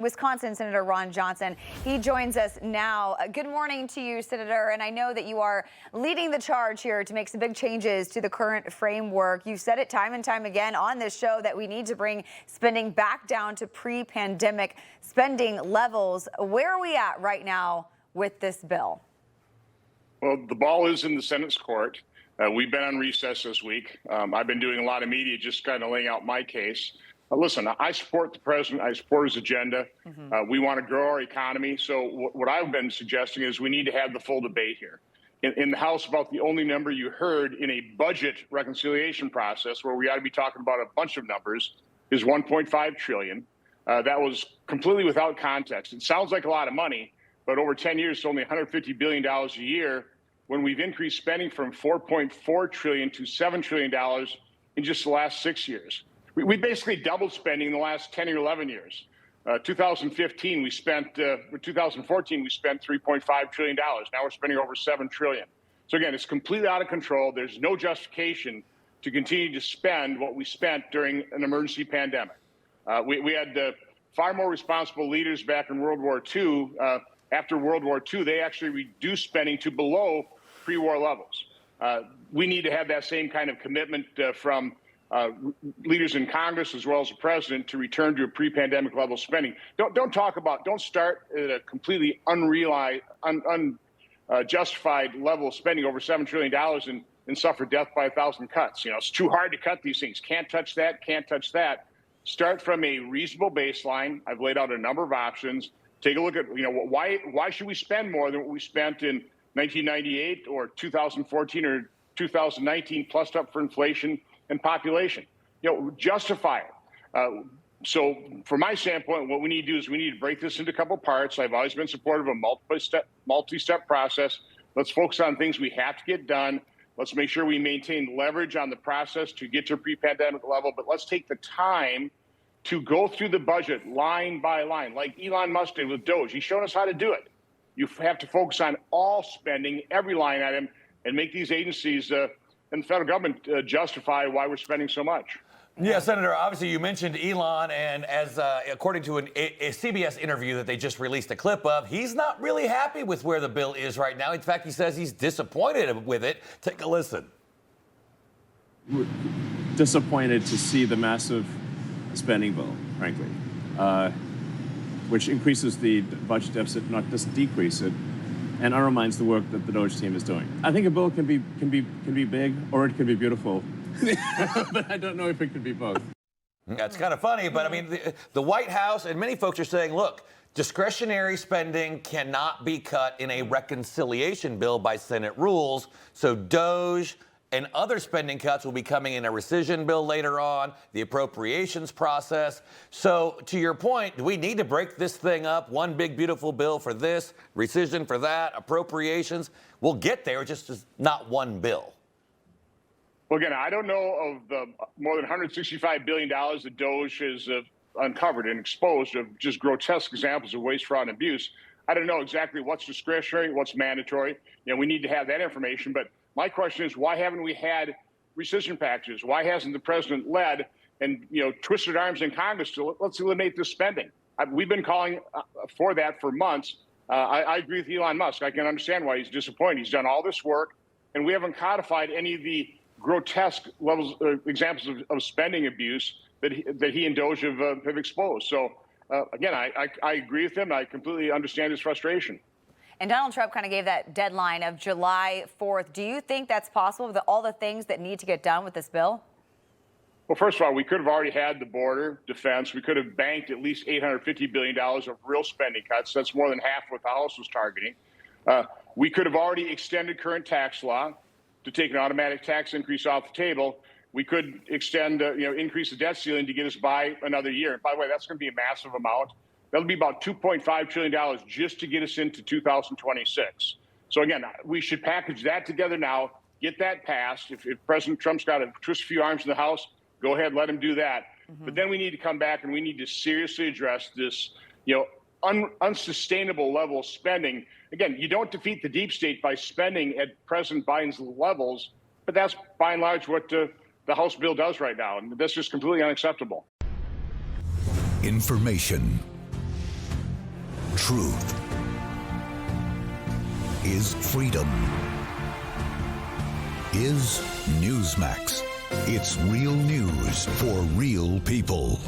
Wisconsin Senator Ron Johnson. He joins us now. Good morning to you, Senator. And I know that you are leading the charge here to make some big changes to the current framework. You've said it time and time again on this show that we need to bring spending back down to pre-pandemic spending levels. Where are we at right now with this bill? Well, the ball is in the Senate's court. We've been on recess this week. I've been doing a lot of media just kind of laying out my case. Listen, I support the president. I support his agenda. We want to grow our economy. So what I've been suggesting is we need to have the full debate here. In the House, about the only number you heard in a budget reconciliation process where we ought to be talking about a bunch of numbers is $1.5 trillion. That was completely without context. It sounds like a lot of money, but over 10 years, it's only $150 billion a year when we've increased spending from $4.4 trillion to $7 trillion in just the last 6 years. We basically doubled spending in the last 10 or 11 years. 2014, we spent $3.5 trillion. Now we're spending over $7 trillion. So again, it's completely out of control. There's no justification to continue to spend what we spent during an emergency pandemic. We had far more responsible leaders back in World War II. After World War II, they actually reduced spending to below pre-war levels. We need to have that same kind of commitment from leaders in Congress as well as the president to return to a pre-pandemic level of spending. Don't start at a completely unjustified level of spending over $7 trillion and suffer death by 1,000 cuts. You know, it's too hard to cut these things. Can't touch that, can't touch that. Start from a reasonable baseline. I've laid out a number of options. Take a look at, why should we spend more than what we spent in 1998 or 2014 or 2019 plus up for inflation and population? Justify it. So from my standpoint, what we need to do is we need to break this into a couple parts. I've always been supportive of a multi-step process. Let's focus on things we have to get done. Let's make sure we maintain leverage on the process to get to a pre-pandemic level, but let's take the time to go through the budget line by line, like Elon Musk did with DOGE. He's shown us how to do it. You have to focus on all spending, every line item, and make these agencies and the federal government justify why we're spending so much. Yeah, Senator, obviously you mentioned Elon, and as according to a CBS interview that they just released a clip of, he's not really happy with where the bill is right now. In fact, he says he's disappointed with it. Take a listen. We're disappointed to see the massive spending bill, frankly, which increases the budget deficit, not just decrease it, and undermines the work that the DOGE team is doing. I think a bill can be big or it can be beautiful, but I don't know if it could be both. That's kind of funny, but I mean, the White House and many folks are saying, look, discretionary spending cannot be cut in a reconciliation bill by Senate rules, so DOGE and other spending cuts will be coming in a rescission bill later on, the appropriations process. So to your point, do we need to break this thing up? One big, beautiful bill for this, rescission for that, appropriations. We'll get there, just not one bill. Well, again, I don't know of the more than $165 billion that DOGE has uncovered and exposed of just grotesque examples of waste, fraud, and abuse. I don't know exactly what's discretionary, what's mandatory. We need to have that information, but my question is, why haven't we had rescission packages? Why hasn't the president led and twisted arms in Congress to let's eliminate this spending? We've been calling for that for months. I agree with Elon Musk. I can understand why he's disappointed. He's done all this work, and we haven't codified any of the grotesque levels, examples of spending abuse that he and DOGE have exposed. So again, I agree with him. I completely understand his frustration. And Donald Trump kind of gave that deadline of July 4th. Do you think that's possible with all the things that need to get done with this bill? Well, first of all, we could have already had the border, defense. We could have banked at least $850 billion of real spending cuts. That's more than half what the House was targeting. We could have already extended current tax law to take an automatic tax increase off the table. We could extend, increase the debt ceiling to get us by another year. And by the way, that's going to be a massive amount. That'll be about $2.5 trillion just to get us into 2026. So again, we should package that together now, get that passed. If President Trump's got to twist a few arms in the House, go ahead, let him do that. But then we need to come back and we need to seriously address this, unsustainable level of spending. Again, you don't defeat the deep state by spending at President Biden's levels, but that's by and large what the House bill does right now. And that's just completely unacceptable. Information. truth is freedom. Is Newsmax. It's real news for real people.